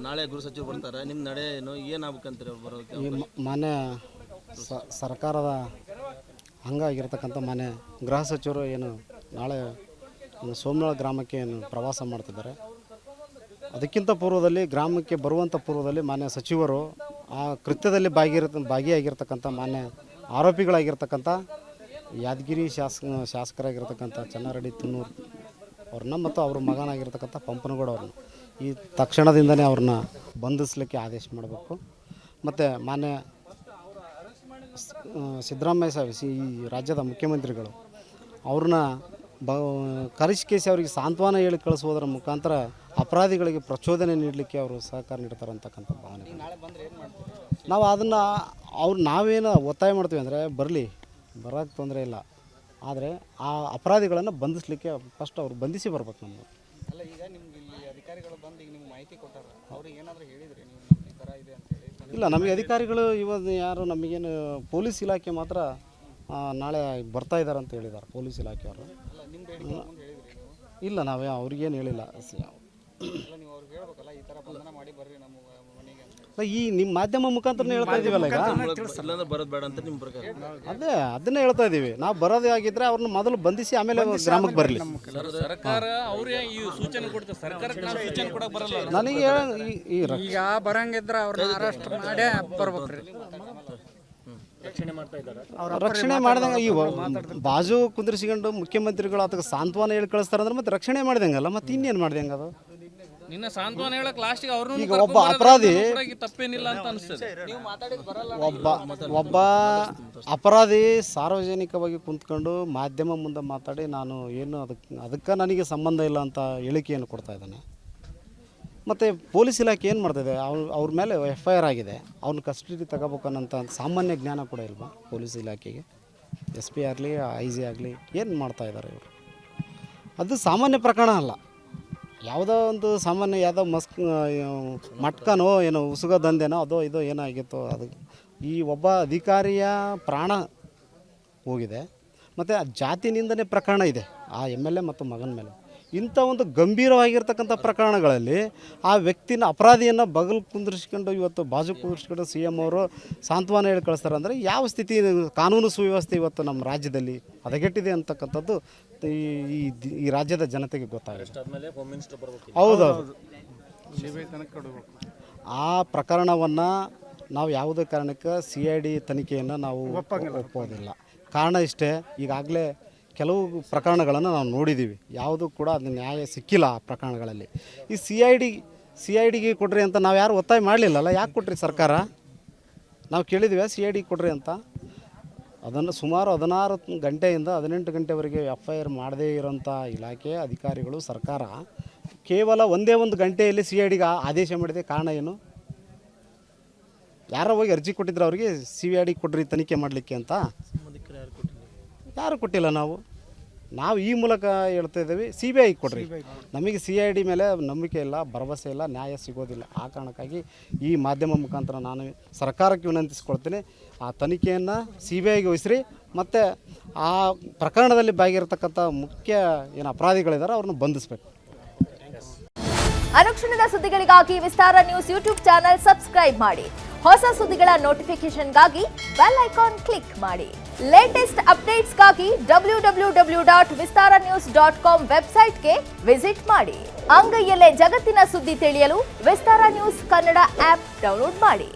ನಾಳೆ ಗೃಹ ಸಚಿವರು ಬರ್ತಾರೆ, ನಿಮ್ಮ ನಡೆ ಏನಾಗಬೇಕಂತೀರ ಬರೋದಕ್ಕೆ? ಈ ಮಾನ್ಯ ಸರ್ಕಾರದ ಹಂಗಾಗಿರ್ತಕ್ಕಂಥ ಮಾನ್ಯ ಗೃಹ ಸಚಿವರು ಏನು ನಾಳೆ ಸೋಮನಾಳ ಗ್ರಾಮಕ್ಕೆ ಏನು ಪ್ರವಾಸ ಮಾಡ್ತಿದ್ದಾರೆ. ಅದಕ್ಕಿಂತ ಪೂರ್ವದಲ್ಲಿ ಗ್ರಾಮಕ್ಕೆ ಬರುವಂಥ ಪೂರ್ವದಲ್ಲಿ ಮಾನ್ಯ ಸಚಿವರು ಆ ಕೃತ್ಯದಲ್ಲಿ ಭಾಗಿಯಾಗಿರ್ತಕ್ಕಂಥ ಮಾನ್ಯ ಆರೋಪಿಗಳಾಗಿರ್ತಕ್ಕಂಥ ಯಾದಗಿರಿ ಶಾಸಕರಾಗಿರ್ತಕ್ಕಂಥ ಚೆನ್ನಾರೆಡ್ಡಿ ತುನ್ನೂರು ಅವ್ರನ್ನ ಮತ್ತು ಅವ್ರ ಮಗನಾಗಿರ್ತಕ್ಕಂಥ ಪಂಪನಗೌಡ ಅವ್ರನ್ನ ಈ ತಕ್ಷಣದಿಂದನೇ ಅವ್ರನ್ನ ಬಂಧಿಸಲಿಕ್ಕೆ ಆದೇಶ ಮಾಡಬೇಕು. ಮತ್ತು ಮಾನ್ಯ ಸಿದ್ದರಾಮಯ್ಯ ಸಾಹೇಬ್ ಈ ರಾಜ್ಯದ ಮುಖ್ಯಮಂತ್ರಿಗಳು ಅವ್ರನ್ನ ಕರಿಷ್ಕೇಸಿ ಅವರಿಗೆ ಸಾಂತ್ವನ ಹೇಳಿ ಕಳಿಸುವುದರ ಮುಖಾಂತರ ಅಪರಾಧಿಗಳಿಗೆ ಪ್ರಚೋದನೆ ನೀಡಲಿಕ್ಕೆ ಅವರು ಸಹಕಾರ ನೀಡ್ತಾರೆ ಅಂತಕ್ಕಂಥ ಭಾವನೆ. ನಾವು ಅದನ್ನು ನಾವೇನು ಒತ್ತಾಯ ಮಾಡ್ತೀವಿ ಅಂದರೆ ಬರೋಕ್ಕೆ ತೊಂದರೆ ಇಲ್ಲ, ಆದರೆ ಆ ಅಪರಾಧಿಗಳನ್ನು ಬಂಧಿಸಲಿಕ್ಕೆ ಫಸ್ಟ್ ಅವ್ರು ಬಂಧಿಸಿ ಬರ್ಬೇಕು. ನಮ್ಮದು ಅಲ್ಲ, ಈಗ ನಿಮ್ಗೆ ಇಲ್ಲಿ ಅಧಿಕಾರಿಗಳು ಬಂದು ಈಗ ನಿಮ್ಗೆ ಮಾಹಿತಿ ಕೊಟ್ಟಾರ, ಅವ್ರಿಗೆ ಏನಾದರೂ ಹೇಳಿದ್ರಿ ನೀವು ಈ ಥರ ಇದೆ ಅಂತ ಹೇಳಿ? ಇಲ್ಲ, ನಮಗೆ ಅಧಿಕಾರಿಗಳು ಇವತ್ತು ಯಾರು ನಮಗೇನು ಪೊಲೀಸ್ ಇಲಾಖೆ ಮಾತ್ರ ನಾಳೆ ಬರ್ತಾ ಇದ್ದಾರೆ ಅಂತ ಹೇಳಿದ್ದಾರೆ ಪೊಲೀಸ್ ಇಲಾಖೆಯವರು. ಅಲ್ಲ, ನಿಮ್ಮ ಬೇಡಿಕೆ ಹೇಳಿದ್ರಿ ನೀವು? ಇಲ್ಲ, ನಾವೇ ಅವ್ರಿಗೇನು ಹೇಳಿಲ್ಲ. ಇಲ್ಲ, ನೀವು ಅವ್ರಿಗೆ ಹೇಳ್ಬೇಕಲ್ಲ, ಈ ಥರ ಬಂಧನ ಮಾಡಿ ಬರ್ರಿ ನಮ್ಮ ಮನೆಗೆ ಅಂತ. ಈ ನಿಮ್ಮ ಮಾಧ್ಯಮ ಮುಖಾಂತರ ಹೇಳ್ತಾ ಇದ್ದೀವಲ್ಲ ಈಗ, ಇಲ್ಲಾಂದ್ರೆ ಬರೋದು ಬೇಡ ಅಂತ ನಿಮ್ಮ ಪ್ರಕಾರ? ಅದನ್ನೇ ಹೇಳ್ತಾ ಇದ್ದೀವಿ. ನಾವು ಬರೋದೇ ಆಗಿದ್ರೆ ಅವ್ರನ್ನ ಮೊದಲು ಬಂಧಿಸಿ ಆಮೇಲೆ ಗ್ರಾಮಕ್ಕೆ ಬರಲಿ. ಸರ್ಕಾರ ಅವ್ರಿಗೆ ಈ ಸೂಚನೆ ಕೊಡ್ತಾರೆ, ಸರ್ಕಾರಕ್ಕೆ ನಾವು ಸೂಚನೆ ಕೊಡಕ್ಕೆ ಬರಲ್ಲ. ನನಗೆ ಈಗ ಬರಂಗಿದ್ರೆ ಅವ್ರನ್ನ ಅರೆಸ್ಟ್ ಮಾಡೇ ಬರ್ಬೇಕ್ರಿ. ರಕ್ಷಣೆ ಮಾಡಿದಂಗೆ ಈ ಬಾಜು ಕುಂದ್ರಿಸಿಕೊಂಡು ಮುಖ್ಯಮಂತ್ರಿಗಳು ಅದಕ್ಕೆ ಸಾಂತ್ವನ ಹೇಳಿ ಕಳಿಸ್ತಾರೆ ಅಂದ್ರೆ ಮತ್ತೆ ರಕ್ಷಣೆ ಮಾಡಿದಂಗಲ್ಲ, ಮತ್ತೆ ಇನ್ನೇನು ಮಾಡಿದಂಗೆ ಅದು? ನಿನ್ನ ಸಾಂತ್ವನ ಹೇಳಕ್ ಲಾಸ್ಟಿಗೆ ಅವ್ರನ್ನ ಈಗ ಒಬ್ಬ ಅಪರಾಧಿ ತಪ್ಪೇನಿಲ್ಲ ಅಂತ ಅನಿಸ್ತದೆ. ಒಬ್ಬ ಅಪರಾಧಿ ಸಾರ್ವಜನಿಕವಾಗಿ ಕುಂತ್ಕೊಂಡು ಮಾಧ್ಯಮ ಮುಂದೆ ಮಾತಾಡಿ ನಾನು ಏನು ಅದಕ್ಕೆ ನನಗೆ ಸಂಬಂಧ ಇಲ್ಲ ಅಂತ ಹೇಳಿಕೆಯನ್ನು ಕೊಡ್ತಾ ಇದ್ದಾನೆ. ಮತ್ತು ಪೊಲೀಸ್ ಇಲಾಖೆ ಏನು ಮಾಡ್ತಿದೆ, ಅವ್ರ ಮೇಲೆ FIR ಆಗಿದೆ, ಅವ್ರನ್ನ ಕಸ್ಟಡಿ ತಗೋಬೇಕನ್ನೋಂಥ ಸಾಮಾನ್ಯ ಜ್ಞಾನ ಕೂಡ ಇಲ್ವಾ ಪೊಲೀಸ್ ಇಲಾಖೆಗೆ? SP ಆಗಲಿ IG ಆಗಲಿ ಏನು ಮಾಡ್ತಾ ಇದ್ದಾರೆ ಇವರು? ಅದು ಸಾಮಾನ್ಯ ಪ್ರಕರಣ ಅಲ್ಲ, ಯಾವುದೋ ಒಂದು ಸಾಮಾನ್ಯ ಯಾವುದೋ ಮಟ್ಕನೋ ಏನೋ ಉಸುಗ ದಂಧೆನೋ ಅದೋ ಇದೋ ಏನಾಗಿತ್ತೋ ಅದು ಈ ಒಬ್ಬ ಅಧಿಕಾರಿಯ ಪ್ರಾಣ ಹೋಗಿದೆ. ಮತ್ತು ಜಾತಿ ನಿಂದನೆ ಪ್ರಕರಣ ಇದೆ ಆ MLA ಮತ್ತು ಮಗನ ಮೇಲೆ. ಇಂಥ ಒಂದು ಗಂಭೀರವಾಗಿರ್ತಕ್ಕಂಥ ಪ್ರಕರಣಗಳಲ್ಲಿ ಆ ವ್ಯಕ್ತಿನ ಅಪರಾಧಿಯನ್ನು ಬಗಲ್ ಕುಂದಿರಿಸ್ಕೊಂಡು ಇವತ್ತು ಬಾಜು ಕುಂದಿರಿಸ್ಕೊಂಡು CM ಅವರು ಸಾಂತ್ವನ ಹೇಳಿ ಕಳಿಸ್ತಾರೆ ಅಂದರೆ ಯಾವ ಸ್ಥಿತಿ ಕಾನೂನು ಸುವ್ಯವಸ್ಥೆ ಇವತ್ತು ನಮ್ಮ ರಾಜ್ಯದಲ್ಲಿ ಹದಗೆಟ್ಟಿದೆ ಅಂತಕ್ಕಂಥದ್ದು ಈ ರಾಜ್ಯದ ಜನತೆಗೆ ಗೊತ್ತಾಗುತ್ತೆ. ಹೌದು, ಆ ಪ್ರಕರಣವನ್ನು ನಾವು ಯಾವುದೇ ಕಾರಣಕ್ಕೆ CID ತನಿಖೆಯನ್ನು ನಾವು ಒಪ್ಪೋದಿಲ್ಲ. ಕಾರಣ ಇಷ್ಟೇ, ಈಗಾಗಲೇ ಕೆಲವು ಪ್ರಕರಣಗಳನ್ನು ನಾವು ನೋಡಿದ್ದೀವಿ, ಯಾವುದೂ ಕೂಡ ಅದು ನ್ಯಾಯ ಸಿಕ್ಕಿಲ್ಲ ಆ ಪ್ರಕರಣಗಳಲ್ಲಿ. ಈ CIDಗೆ ಕೊಡ್ರಿ ಅಂತ ನಾವು ಯಾರು ಒತ್ತಾಯ ಮಾಡಲಿಲ್ಲಲ್ಲ, ಯಾಕೆ ಕೊಟ್ರಿ ಸರ್ಕಾರ? ನಾವು ಕೇಳಿದ್ವಿ CID ಕೊಡ್ರಿ ಅಂತ. ಅದನ್ನು ಸುಮಾರು 16 ಗಂಟೆಯಿಂದ 18 ಗಂಟೆವರೆಗೆ FIR ಮಾಡದೇ ಇರೋಂಥ ಇಲಾಖೆ ಅಧಿಕಾರಿಗಳು ಸರ್ಕಾರ ಕೇವಲ ಒಂದೇ ಒಂದು ಗಂಟೆಯಲ್ಲಿ CIDಗೆ ಆದೇಶ ಮಾಡಿದೆ. ಕಾರಣ ಏನು? ಯಾರೋ ಹೋಗಿ ಅರ್ಜಿ ಕೊಟ್ಟಿದ್ರು ಅವರಿಗೆ CID ಕೊಡ್ರಿ ತನಿಖೆ ಮಾಡಲಿಕ್ಕೆ ಅಂತ? ಯಾರು ಕೊಟ್ಟಿಲ್ಲ. ನಾವು ಈ ಮೂಲಕ ಹೇಳ್ತಾ ಇದ್ದೀವಿ, CBI ಕೊಡ್ರಿ. ನಮಗೆ CID ಮೇಲೆ ನಂಬಿಕೆ ಇಲ್ಲ, ಭರವಸೆ ಇಲ್ಲ, ನ್ಯಾಯ ಸಿಗೋದಿಲ್ಲ. ಆ ಕಾರಣಕ್ಕಾಗಿ ಈ ಮಾಧ್ಯಮ ಮುಖಾಂತರ ನಾನು ಸರ್ಕಾರಕ್ಕೆ ವಿನಂತಿಸ್ಕೊಳ್ತೀನಿ, ಆ ತನಿಖೆಯನ್ನು CBIಗೆ ವಹಿಸ್ರಿ, ಮತ್ತು ಆ ಪ್ರಕರಣದಲ್ಲಿ ಭಾಗಿರತಕ್ಕಂಥ ಮುಖ್ಯ ಏನು ಅಪರಾಧಿಗಳಿದ್ದಾರೆ ಅವ್ರನ್ನ ಬಂಧಿಸಬೇಕು. ಅನುಕ್ಷಣದ ಸುದ್ದಿಗಳಿಗಾಗಿ ವಿಸ್ತಾರ ನ್ಯೂಸ್ ಯೂಟ್ಯೂಬ್ ಚಾನೆಲ್ ಸಬ್ಸ್ಕ್ರೈಬ್ ಮಾಡಿ. ಹೊಸ ಸುದ್ದಿಗಳ ನೋಟಿಫಿಕೇಶನ್ಗಾಗಿ ಬೆಲ್ ಐಕಾನ್ ಕ್ಲಿಕ್ ಮಾಡಿ. ಲೇಟೆಸ್ಟ್ ಅಪ್ಡೇಟ್ಸ್ಗಾಗಿ www.vistaranews.com ವೆಬ್ಸೈಟ್ಗೆ ವಿಸಿಟ್ ಮಾಡಿ. ಅಂಗೈಯಲ್ಲೇ ಜಗತ್ತಿನ ಸುದ್ದಿ ತಿಳಿಯಲು ವಿಸ್ತಾರ ನ್ಯೂಸ್ ಕನ್ನಡ ಆಪ್ ಡೌನ್ಲೋಡ್ ಮಾಡಿ.